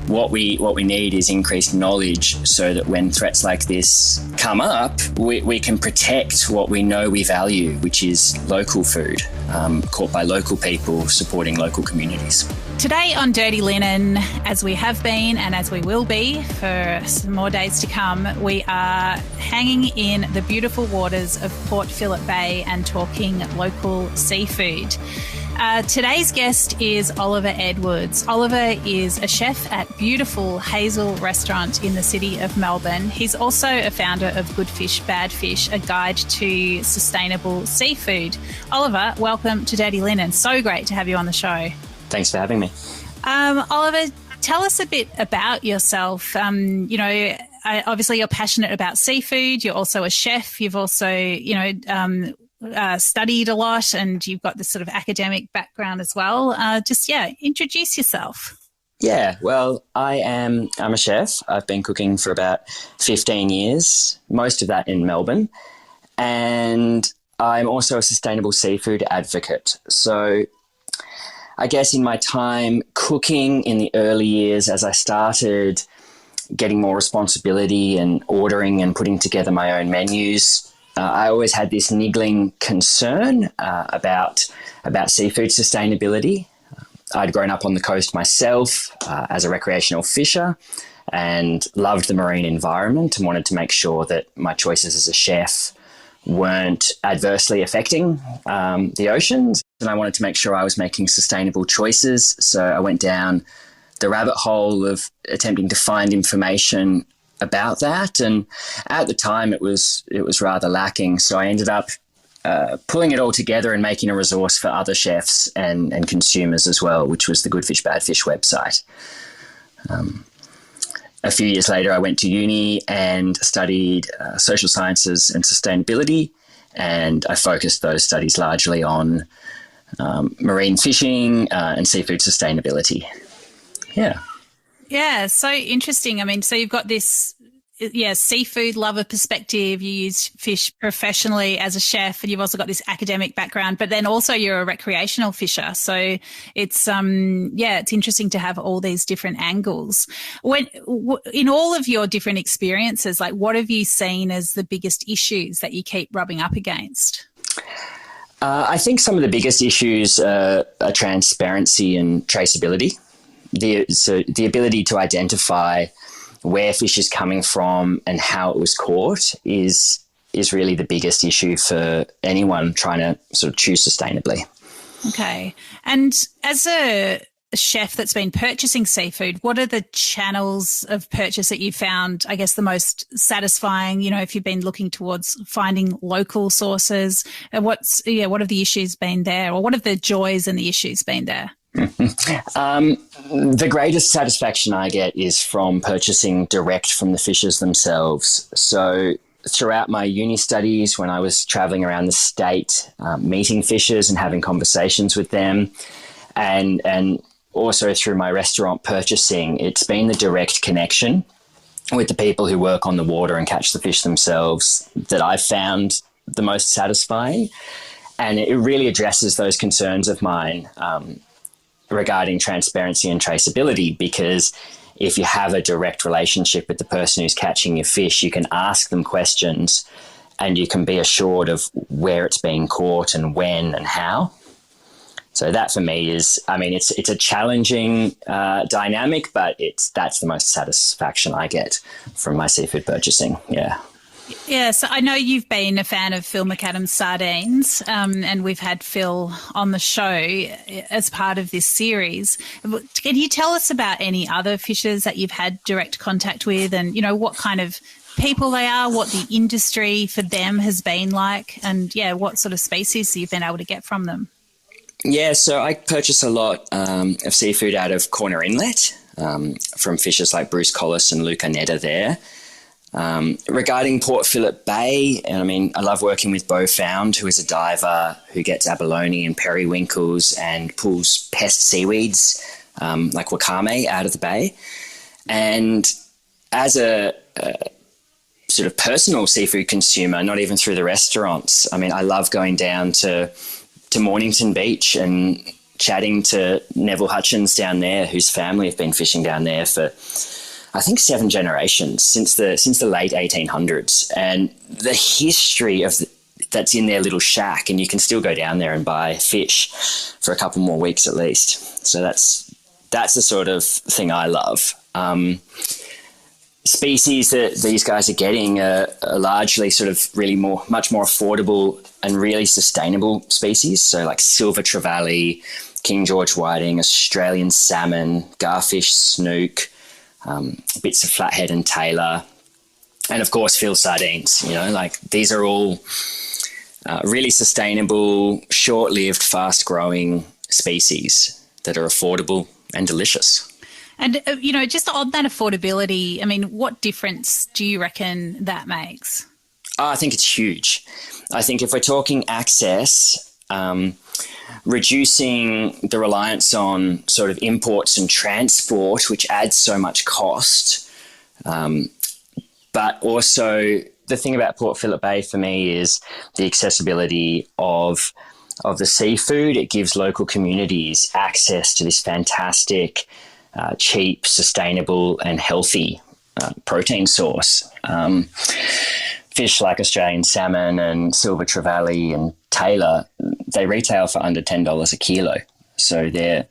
what we need is increased knowledge so that when threats like this come up, we can protect what we know we value, which is local food, caught by local people, supporting local communities. Today on Dirty Linen, as we have been and as we will be for some more days to come, we are hanging in the beautiful waters of Port Phillip Bay and talking local seafood. Today's guest is Oliver Edwards. Oliver is a chef at beautiful Hazel restaurant in the city of Melbourne. He's also a founder of Good Fish, Bad Fish, a guide to sustainable seafood. Oliver, welcome to Dirty Linen. So great to have you on the show. Thanks for having me. Oliver, tell us a bit about yourself. Obviously you're passionate about seafood. You're also a chef. You've also, studied a lot, and you've got this sort of academic background as well. Introduce yourself. Yeah, well, I'm a chef. I've been cooking for about 15 years, most of that in Melbourne. And I'm also a sustainable seafood advocate. So I guess in my time cooking in the early years, as I started getting more responsibility and ordering and putting together my own menus, I always had this niggling concern about seafood sustainability. I'd grown up on the coast myself as a recreational fisher and loved the marine environment and wanted to make sure that my choices as a chef weren't adversely affecting the oceans. And I wanted to make sure I was making sustainable choices. So I went down the rabbit hole of attempting to find information about that, and at the time it was rather lacking. So I ended up pulling it all together and making a resource for other chefs and consumers as well, which was the Good Fish, Bad Fish website. A few years later, I went to uni and studied social sciences and sustainability, and I focused those studies largely on marine fishing and seafood sustainability. Yeah. Yeah, so interesting. I mean, so you've got this, seafood lover perspective. You use fish professionally as a chef, and you've also got this academic background, but then also you're a recreational fisher. So it's, it's interesting to have all these different angles. In all of your different experiences, like what have you seen as the biggest issues that you keep rubbing up against? I think some of the biggest issues are transparency and traceability. The ability to identify where fish is coming from and how it was caught is really the biggest issue for anyone trying to sort of choose sustainably. Okay. And as a chef that's been purchasing seafood, what are the channels of purchase that you found, I guess, the most satisfying? You know, if you've been looking towards finding local sources, what have the issues been there, or what have the joys and the issues been there? The greatest satisfaction I get is from purchasing direct from the fishers themselves. So throughout my uni studies, when I was traveling around the state, meeting fishers and having conversations with them, and also through my restaurant purchasing, it's been the direct connection with the people who work on the water and catch the fish themselves that I've found the most satisfying. And it really addresses those concerns of mine regarding transparency and traceability, because if you have a direct relationship with the person who's catching your fish, you can ask them questions and you can be assured of where it's being caught and when and how. So that for me is, it's a challenging dynamic, but that's the most satisfaction I get from my seafood purchasing. Yeah. Yeah, so I know you've been a fan of Phil McAdam's sardines, and we've had Phil on the show as part of this series. Can you tell us about any other fishers that you've had direct contact with, and, what kind of people they are, what the industry for them has been like, and, what sort of species you've been able to get from them? Yeah, so I purchase a lot of seafood out of Corner Inlet from fishers like Bruce Collis and Luca Netta there. Regarding Port Phillip Bay, I love working with Beau Found, who is a diver who gets abalone and periwinkles and pulls pest seaweeds like wakame out of the bay. And as a sort of personal seafood consumer, not even through the restaurants, I love going down to Mornington Beach and chatting to Neville Hutchins down there, whose family have been fishing down there for, I think, 7 generations since the late 1800s, and the history of that's in their little shack, and you can still go down there and buy fish for a couple more weeks at least. So that's the sort of thing I love. Species that these guys are getting are largely sort of really much more affordable and really sustainable species. So like silver trevally, King George whiting, Australian salmon, garfish, snook, bits of flathead and tailor, and of course Phil sardines. Like these are all really sustainable, short-lived, fast-growing species that are affordable and delicious. And, just on that affordability, I mean, what difference do you reckon that makes? I think it's huge. I think if we're talking access, reducing the reliance on sort of imports and transport, which adds so much cost, but also the thing about Port Phillip Bay for me is the accessibility of the seafood. It gives local communities access to this fantastic, cheap, sustainable and healthy protein source. Fish like Australian salmon and silver trevally and tailor, they retail for under $10 a kilo. So they're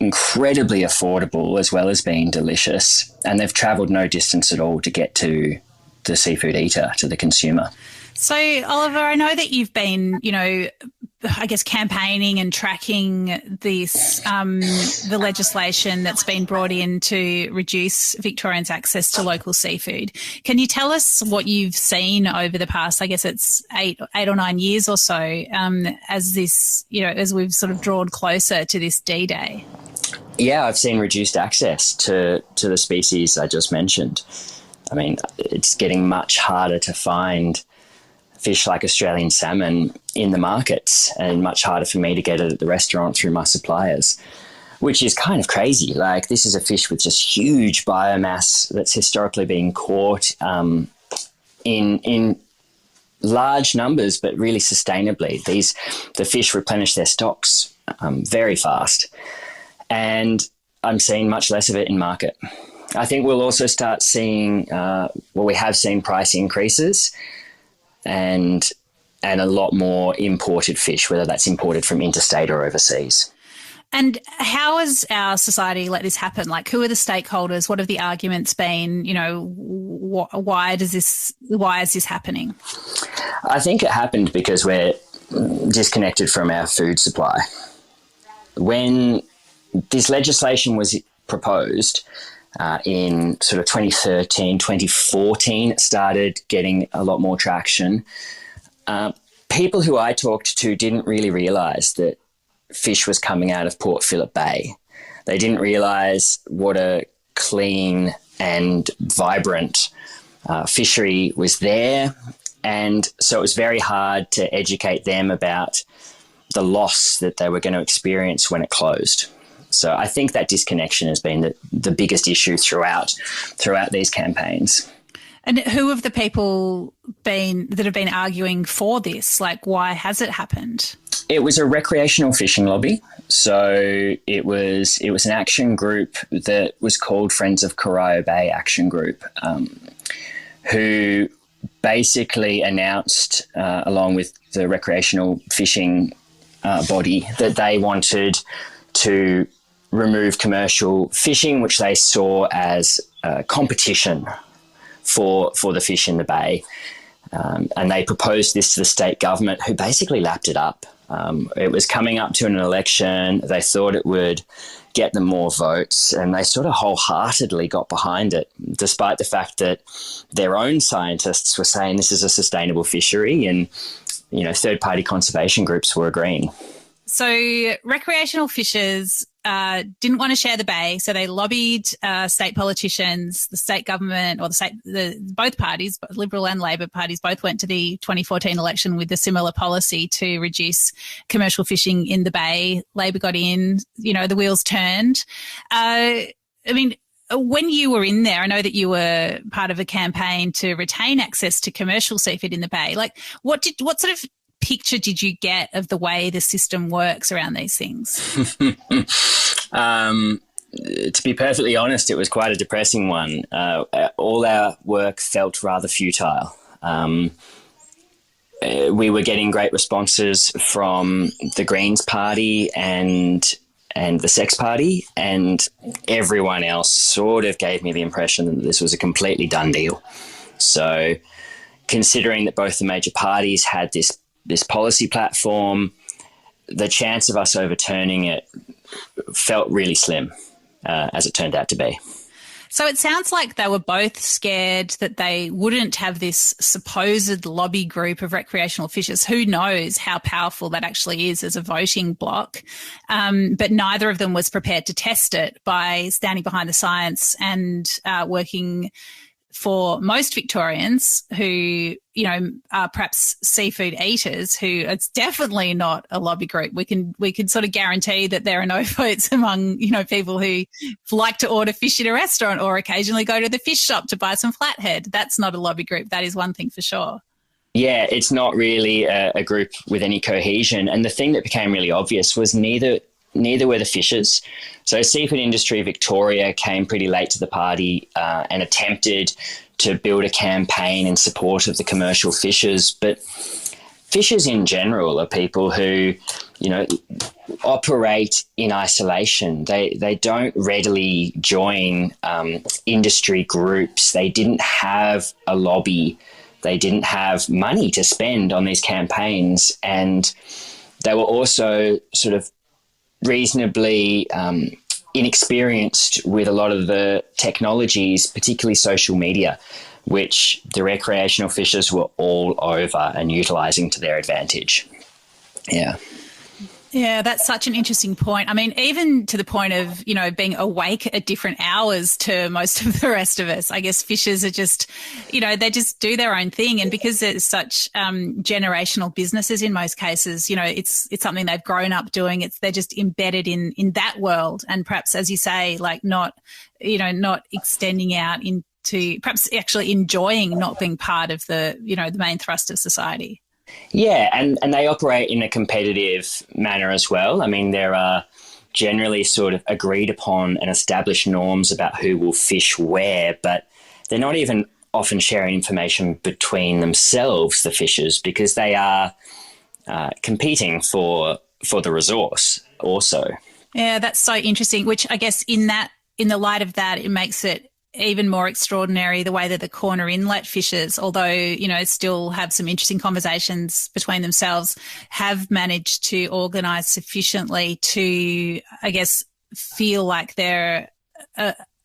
incredibly affordable as well as being delicious. And they've travelled no distance at all to get to the seafood eater, to the consumer. So, Oliver, I know that you've been, I guess, campaigning and tracking this, the legislation that's been brought in to reduce Victorians' access to local seafood. Can you tell us what you've seen over the past, I guess it's eight or 9 years or so, as this, as we've sort of drawn closer to this D-Day? Yeah, I've seen reduced access to the species I just mentioned. I mean, it's getting much harder to find fish like Australian salmon in the markets, and much harder for me to get it at the restaurant through my suppliers, which is kind of crazy. Like, this is a fish with just huge biomass that's historically been caught in large numbers, but really sustainably. The fish replenish their stocks very fast, and I'm seeing much less of it in market. I think we'll also start seeing, we have seen price increases and a lot more imported fish, whether that's imported from interstate or overseas. And how has our society let this happen? Like, who are the stakeholders? What have the arguments been? Why is this happening? I think it happened because we're disconnected from our food supply. When this legislation was proposed, in sort of 2013, 2014, it started getting a lot more traction. People who I talked to didn't really realise that fish was coming out of Port Phillip Bay. They didn't realise what a clean and vibrant fishery was there. And so it was very hard to educate them about the loss that they were going to experience when it closed. So I think that disconnection has been the biggest issue throughout these campaigns. And who have the people been that have been arguing for this? Like, why has it happened? It was a recreational fishing lobby. So it was an action group that was called Friends of Corio Bay Action Group, who basically announced, along with the recreational fishing body, that they wanted to remove commercial fishing, which they saw as competition for the fish in the bay. And they proposed this to the state government, who basically lapped it up. It was coming up to an election. They thought it would get them more votes, and they sort of wholeheartedly got behind it, despite the fact that their own scientists were saying this is a sustainable fishery, and third-party conservation groups were agreeing. So recreational fishers didn't want to share the bay, so they lobbied state politicians, the state government, or both parties, Liberal and Labor parties, both went to the 2014 election with a similar policy to reduce commercial fishing in the bay. Labor got in, the wheels turned. When you were in there, I know that you were part of a campaign to retain access to commercial seafood in the bay. Like, what sort of picture did you get of the way the system works around these things? To be perfectly honest, it was quite a depressing one. All our work felt rather futile. We were getting great responses from the Greens Party and the Sex Party, and everyone else sort of gave me the impression that this was a completely done deal. So considering that both the major parties had this policy platform, the chance of us overturning it felt really slim, as it turned out to be. So it sounds like they were both scared that they wouldn't have this supposed lobby group of recreational fishers. Who knows how powerful that actually is as a voting bloc. But neither of them was prepared to test it by standing behind the science and working for most Victorians who, are perhaps seafood eaters, who it's definitely not a lobby group. We can sort of guarantee that there are no votes among, people who like to order fish in a restaurant or occasionally go to the fish shop to buy some flathead. That's not a lobby group. That is one thing for sure. Yeah, it's not really a group with any cohesion. And the thing that became really obvious was neither were the fishers. So Seafood Industry Victoria came pretty late to the party and attempted to build a campaign in support of the commercial fishers. But fishers in general are people who, operate in isolation. They don't readily join industry groups. They didn't have a lobby. They didn't have money to spend on these campaigns. And they were also sort of reasonably inexperienced with a lot of the technologies, particularly social media, which the recreational fishers were all over and utilising to their advantage. Yeah. Yeah, that's such an interesting point. I mean, even to the point of, being awake at different hours to most of the rest of us. I guess fishers are just, they just do their own thing. And because there's such generational businesses in most cases, it's something they've grown up doing. They're just embedded in that world. And perhaps, as you say, like not extending out into perhaps actually enjoying not being part of the, the main thrust of society. Yeah, and they operate in a competitive manner as well. I mean, there are generally sort of agreed upon and established norms about who will fish where, but they're not even often sharing information between themselves, the fishers, because they are competing for the resource also. Yeah, that's so interesting, which I guess in the light of that, it makes it even more extraordinary the way that the Corner Inlet fishers, although, still have some interesting conversations between themselves, have managed to organise sufficiently to, I guess, feel like they're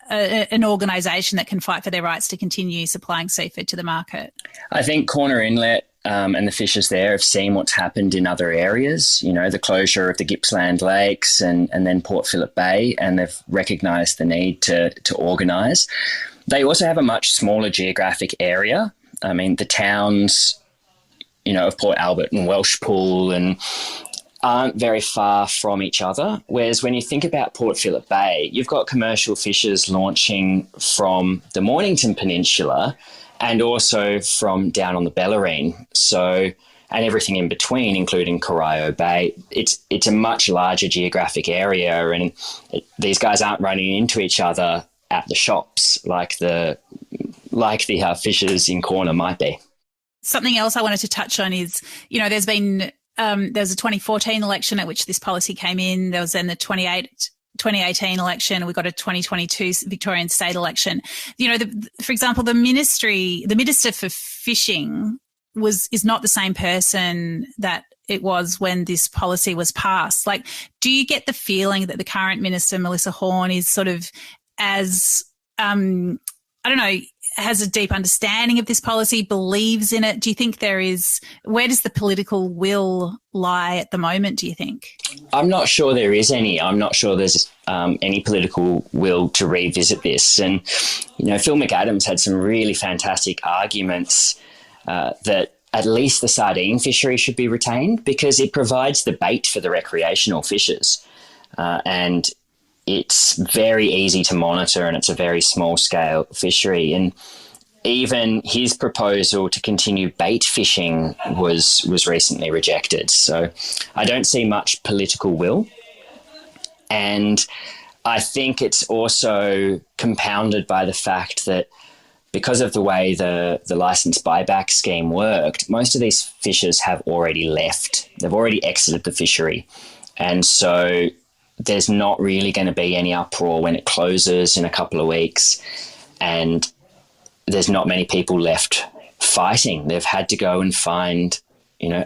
an organisation that can fight for their rights to continue supplying seafood to the market. I think Corner Inlet and the fishers there have seen what's happened in other areas, the closure of the Gippsland Lakes and then Port Phillip Bay, and they've recognised the need to organise. They also have a much smaller geographic area. I mean, the towns, of Port Albert and Welshpool and aren't very far from each other, whereas when you think about Port Phillip Bay, you've got commercial fishers launching from the Mornington Peninsula and also from down on the Bellarine. So, and everything in between, including Corio Bay. It's a much larger geographic area, and these guys aren't running into each other at the shops like the fishers in Corner might be. Something else I wanted to touch on is, there's been there's a 2014 election at which this policy came in. There was then the 2018 election. We got a 2022 Victorian state election. For example, the Minister for Fishing is not the same person that it was when this policy was passed. Like, do you get the feeling that the current Minister, Melissa Horne, is sort of as, has a deep understanding of this policy, believes in it? Do you think where does the political will lie at the moment, do you think? I'm not sure there is any. I'm not sure there's any political will to revisit this. And, Phil McAdams had some really fantastic arguments that at least the sardine fishery should be retained because it provides the bait for the recreational fishers. And it's very easy to monitor and it's a very small scale fishery. And even his proposal to continue bait fishing was recently rejected. So I don't see much political will. And I think it's also compounded by the fact that because of the way the license buyback scheme worked, most of these fishers have already left. They've already exited the fishery. And so there's not really going to be any uproar when it closes in a couple of weeks. And there's not many people left fighting. They've had to go and find,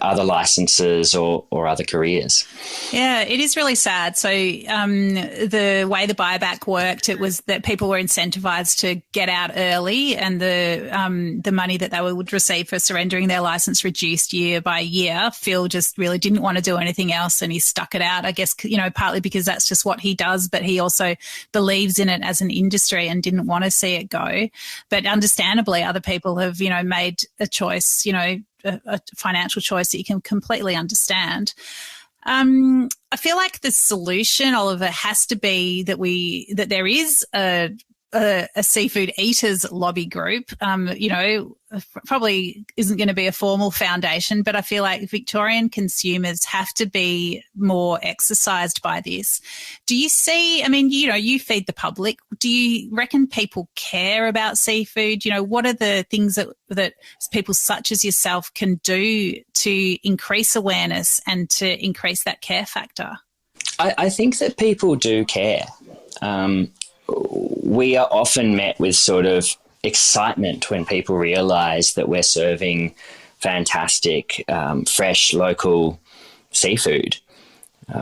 other licenses or other careers. Yeah, it is really sad. So the way the buyback worked, it was that people were incentivized to get out early, and the money that they would receive for surrendering their license reduced year by year. Phil just really didn't want to do anything else, and he stuck it out, I guess, partly because that's just what he does, but he also believes in it as an industry and didn't want to see it go. But understandably, other people have, made a choice, a financial choice that you can completely understand. I feel like the solution, Oliver, has to be that there is a seafood eaters lobby group. Probably isn't going to be a formal foundation, but I feel like Victorian consumers have to be more exercised by this. Do you see, you feed the public. Do you reckon people care about seafood? What are the things that people such as yourself can do to increase awareness and to increase that care factor? I think that people do care. We are often met with sort of excitement when people realise that we're serving fantastic, fresh, local seafood.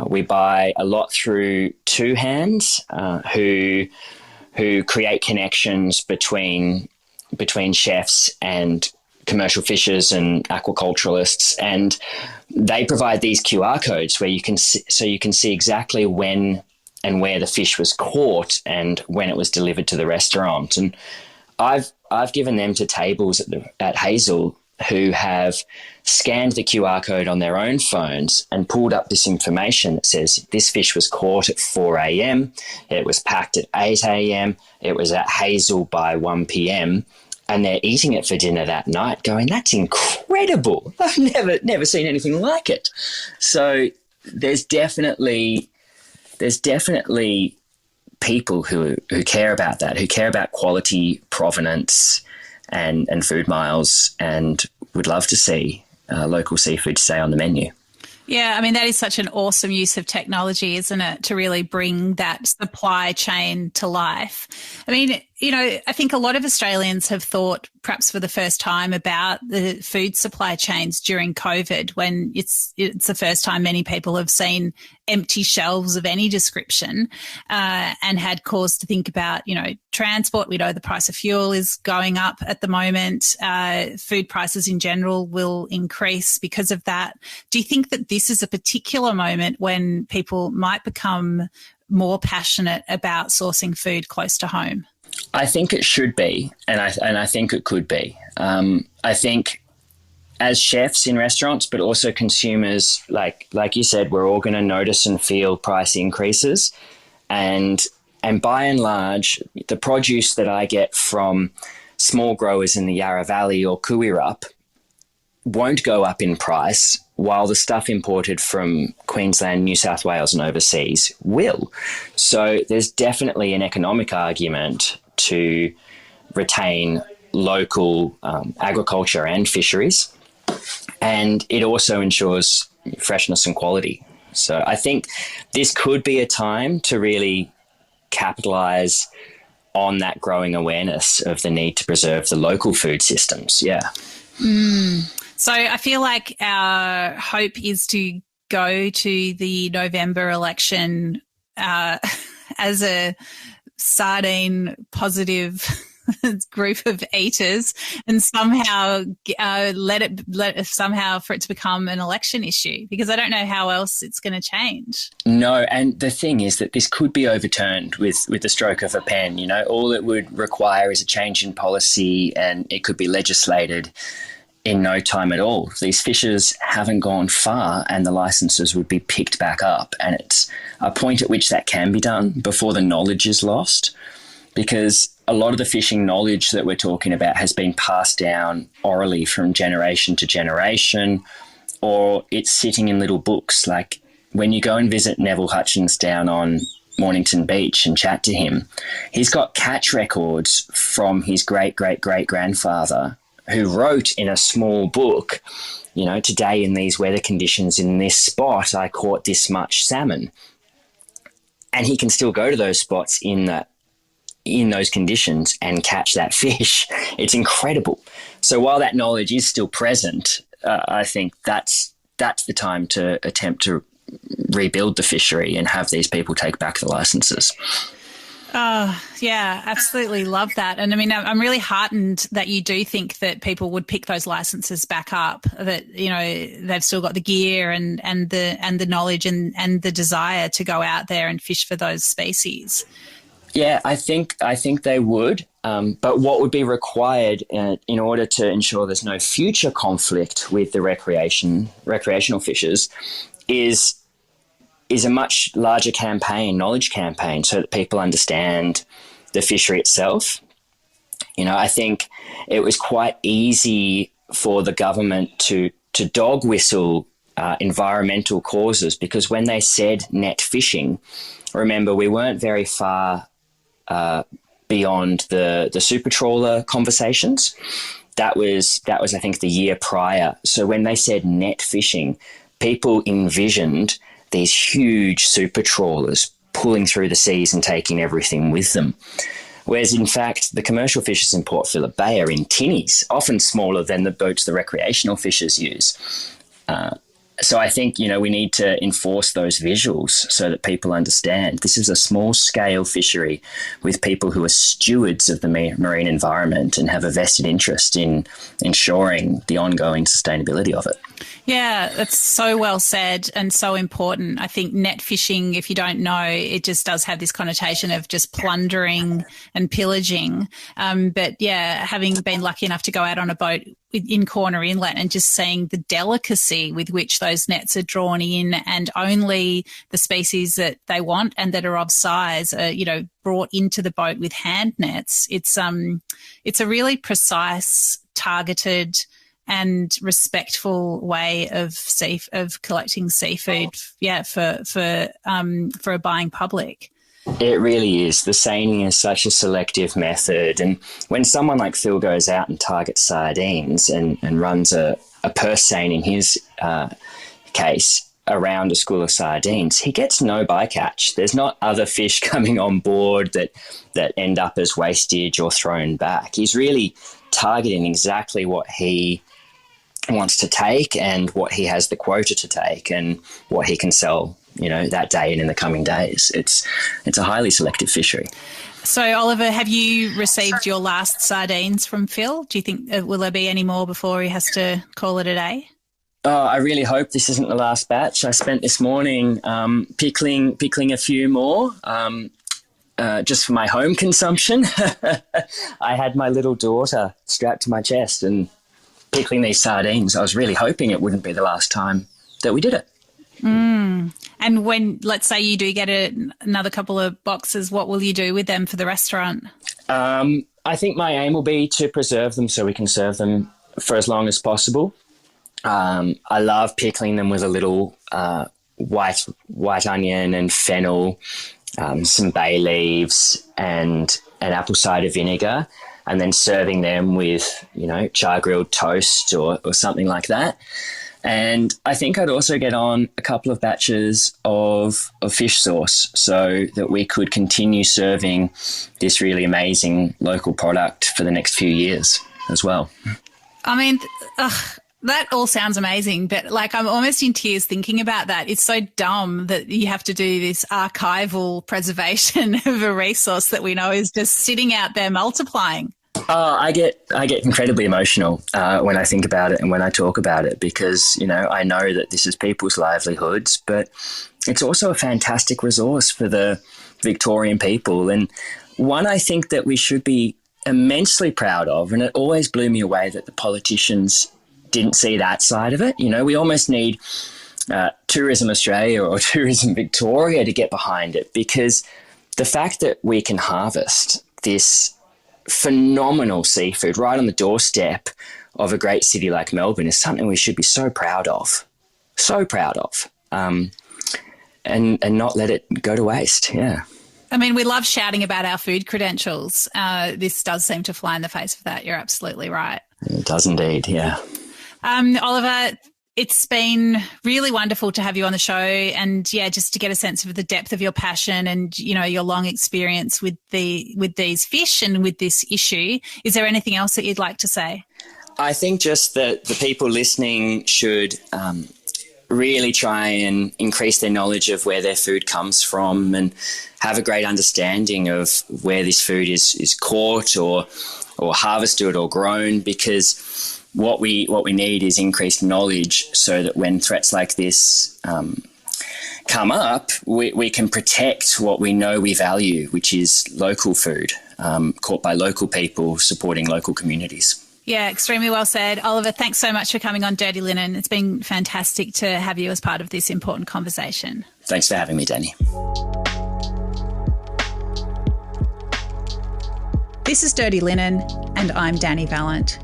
We buy a lot through Two Hands, who create connections between chefs and commercial fishers and aquaculturalists, and they provide these QR codes where you can see exactly when and where the fish was caught and when it was delivered to the restaurant. And I've given them to tables at Hazel who have scanned the QR code on their own phones and pulled up this information that says this fish was caught at 4 a.m, it was packed at 8 a.m, it was at Hazel by 1 p.m, and they're eating it for dinner that night going, that's incredible. I've never seen anything like it. So there's definitely people who care about that, who care about quality, provenance, and food miles, and would love to see local seafood stay on the menu. Yeah, that is such an awesome use of technology, isn't it, to really bring that supply chain to life. I think a lot of Australians have thought, perhaps for the first time, about the food supply chains during COVID, when it's the first time many people have seen empty shelves of any description, and had cause to think about, transport. We know the price of fuel is going up at the moment. Food prices in general will increase because of that. Do you think that this is a particular moment when people might become more passionate about sourcing food close to home? I think it should be, and I think it could be. I think as chefs in restaurants, but also consumers, like you said, we're all going to notice and feel price increases. And by and large, the produce that I get from small growers in the Yarra Valley or Kuwirup won't go up in price, while the stuff imported from Queensland, New South Wales and overseas will. So there's definitely an economic argument to retain local agriculture and fisheries, and it also ensures freshness and quality. So I think this could be a time to really capitalise on that growing awareness of the need to preserve the local food systems. Yeah. So I feel like our hope is to go to the November election as a sardine positive group of eaters, and somehow let it somehow for it to become an election issue, because I don't know how else it's going to change. No, and the thing is that this could be overturned with the stroke of a pen. All it would require is a change in policy, and it could be legislated in no time at all. These fishers haven't gone far, and the licenses would be picked back up, and it's a point at which that can be done before the knowledge is lost. because a lot of the fishing knowledge that we're talking about has been passed down orally from generation to generation, or it's sitting in little books. Like when you go and visit Neville Hutchins down on Mornington Beach and chat to him, he's got catch records from his great-great-great-grandfather who wrote in a small book, you know, today in these weather conditions in this spot, I caught this much salmon. And he can still go to those spots in those conditions and catch that fish. It's incredible. So while that knowledge is still present, I think that's the time to attempt to rebuild the fishery and have these people take back the licenses. Yeah, absolutely love that. And I mean, I'm really heartened that you do think that people would pick those licenses back up, that, you know, they've still got the gear and the knowledge and the desire to go out there and fish for those species. Yeah, I think they would. But what would be required in order to ensure there's no future conflict with the recreational fishers is a much larger campaign, knowledge campaign, so that people understand the fishery itself. You know, I think it was quite easy for the government to dog whistle environmental causes, because when they said net fishing, remember, we weren't very far beyond the super trawler conversations. That was I think the year prior. So when they said net fishing, people envisioned these huge super trawlers pulling through the seas and taking everything with them. Whereas, in fact, the commercial fishers in Port Phillip Bay are in tinnies, often smaller than the boats the recreational fishers use. So I think, you know, we need to enforce those visuals so that people understand this is a small-scale fishery with people who are stewards of the marine environment and have a vested interest in ensuring the ongoing sustainability of it. Yeah, that's so well said and so important. I think net fishing, if you don't know, it just does have this connotation of just plundering and pillaging. But yeah, having been lucky enough to go out on a boat in Corner Inlet and just seeing the delicacy with which those nets are drawn in, and only the species that they want and that are of size are, you know, brought into the boat with hand nets. It's a really precise, targeted and respectful way of collecting seafood, for a buying public. It really is. The seining is such a selective method. And when someone like Phil goes out and targets sardines and runs a purse seine in his case around a school of sardines, he gets no bycatch. There's not other fish coming on board that end up as wastage or thrown back. He's really targeting exactly what he wants to take and what he has the quota to take and what he can sell, you know, that day and in the coming days. It's a highly selective fishery. So, Oliver, have you received your last sardines from Phil? Do you think will there be any more before he has to call it a day? Oh, I really hope this isn't the last batch. I spent this morning pickling a few more just for my home consumption. I had my little daughter strapped to my chest and pickling these sardines. I was really hoping it wouldn't be the last time that we did it. And when, let's say you do get another couple of boxes, what will you do with them for the restaurant? I think my aim will be to preserve them so we can serve them for as long as possible. I love pickling them with a little white onion and fennel, some bay leaves and an apple cider vinegar, and then serving them with, you know, char-grilled toast or something like that. And I think I'd also get on a couple of batches of fish sauce so that we could continue serving this really amazing local product for the next few years as well. I mean, that all sounds amazing, but like I'm almost in tears thinking about that. It's so dumb that you have to do this archival preservation of a resource that we know is just sitting out there multiplying. Oh, I get incredibly emotional when I think about it and when I talk about it, because, you know, I know that this is people's livelihoods, but it's also a fantastic resource for the Victorian people, and one I think that we should be immensely proud of. And it always blew me away that the politicians didn't see that side of it. You know, we almost need Tourism Australia or Tourism Victoria to get behind it, because the fact that we can harvest this phenomenal seafood right on the doorstep of a great city like Melbourne is something we should be so proud of, and not let it go to waste. Yeah. I mean, we love shouting about our food credentials. This does seem to fly in the face of that. You're absolutely right. It does indeed, yeah. Oliver, it's been really wonderful to have you on the show, and just to get a sense of the depth of your passion and, your long experience with these fish and with this issue. Is there anything else that you'd like to say? I think just that the people listening should really try and increase their knowledge of where their food comes from and have a great understanding of where this food is caught or harvested or grown, because what we need is increased knowledge so that when threats like this come up, we can protect what we know we value, which is local food, caught by local people, supporting local communities. Yeah, extremely well said. Oliver, thanks so much for coming on Dirty Linen. It's been fantastic to have you as part of this important conversation. Thanks for having me, Dani. This is Dirty Linen, and I'm Dani Valent.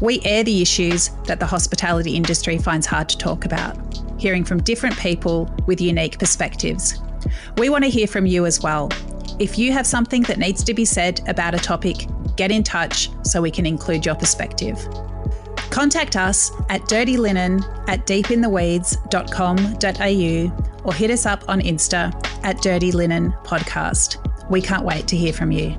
We air the issues that the hospitality industry finds hard to talk about, hearing from different people with unique perspectives. We want to hear from you as well. If you have something that needs to be said about a topic, get in touch so we can include your perspective. Contact us at dirtylinen@deepintheweeds.com.au or hit us up on Insta at Dirty Linen Podcast. We can't wait to hear from you.